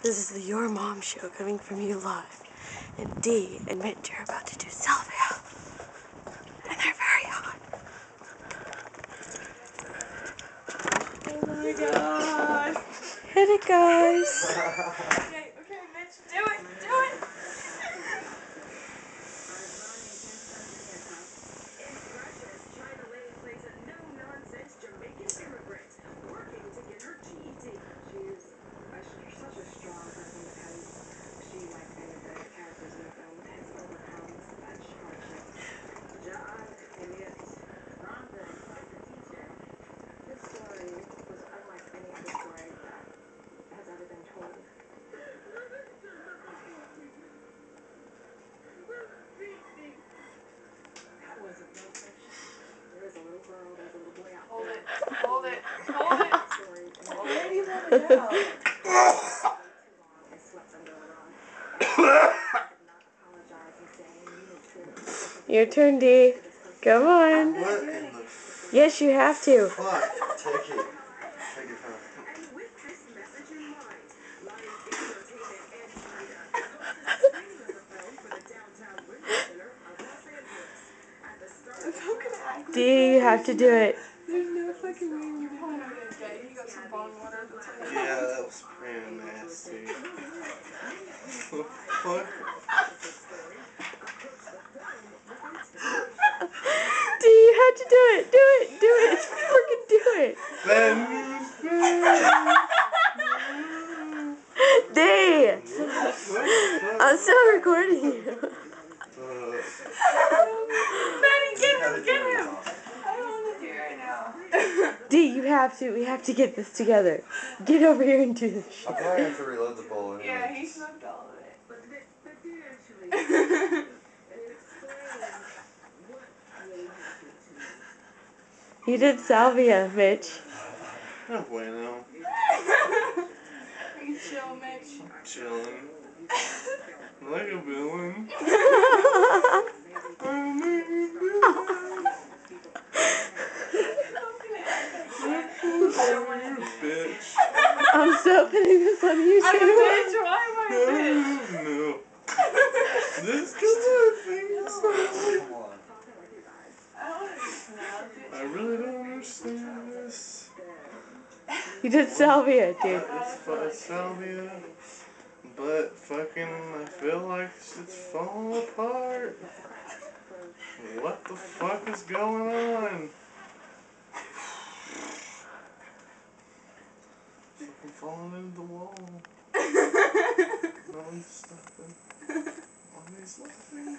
This is the Your Mom Show coming from you live. And Dee and Mitch are about to do salvia. And they're very hot. Oh my god. Hit it, guys. Okay, Mitch, do it, do it. Such a strong person because she, like many of the characters in the film, has overcome such hardships. John and yet Rhonda is a teacher. This story was unlike any other story that has ever been told. That wasn't no fiction. There is a little girl, there's a little boy out Hold there. it, hold it, hold it. Where do you want it now? Your turn, Dee. Come on. What in the Yes, you have to. fuck? Take it. Take it home. Dee, you have to do it. There's no fucking way you can hold it. Okay, you got some bong water. Yeah, that was pretty nasty. What the fuck? Dee, you have to do it. Do it. Do it. Freaking do it. Dee, I'm still recording you. Manny, get him, get him. I don't want to do it right now. Dee, you have to. We have to get this together. Get over here and do this shit. I probably have to reload the bowl anyway. Yeah, he smoked all of it. You did salvia, Mitch. No bueno. Are you chill, Mitch? Chilling. Like a villain. Bitch. I'm still putting this on you I'm a too. bitch, why am I a bitch? No. This is my face. I don't understand. I really don't understand this. You did salvia, dude. It's salvia, but fucking I feel like it's falling apart. What the fuck is going on? Fucking falling into the wall. No one's stopping. Nobody's laughing.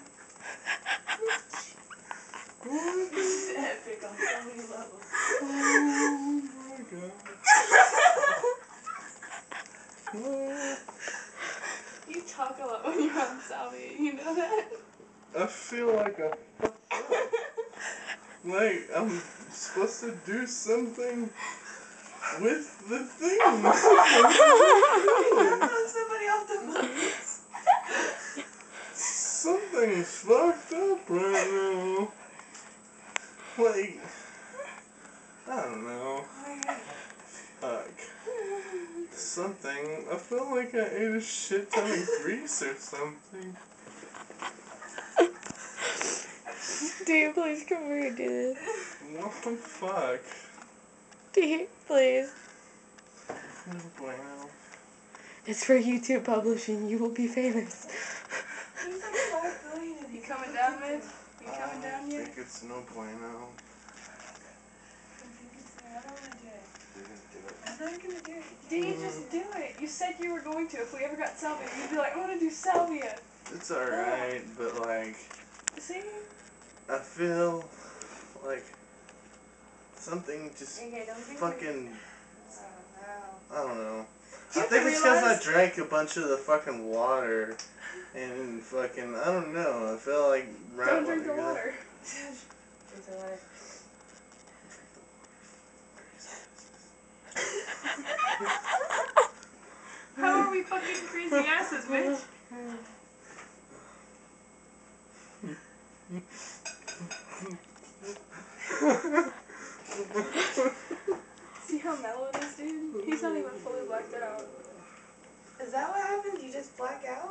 This is epic on so many levels. Oh my god. You talk a lot when you're on salvia, you know that? I feel like I'm supposed to do something with the thing. Somebody off the mics. Something's fucked up right now. Like, I don't know. Fuck. Something. I feel like I ate a shit ton of grease or something. Dee, please come over and do this. What the fuck? Dee, please. No bueno. It's for YouTube publishing. You will be famous. He's like 5 billion. You coming down, Mitch? You coming down I yet? think it's no bueno. I don't want to do it. Didn't do it. I'm not gonna do it. Dee, just do it. You said you were going to. If we ever got salvia, you'd be like, I want to do salvia. It's alright, but like, See? I feel like something just Okay, don't be fucking, Oh, I don't know. You I have think to it's because I realize- drank a bunch of the fucking water and fucking, I don't know. I feel like no. Don't drink the water. Drink the water. How are we fucking crazy asses, Mitch? See how mellow it is, dude? He's not even fully blacked out. Is that what black out?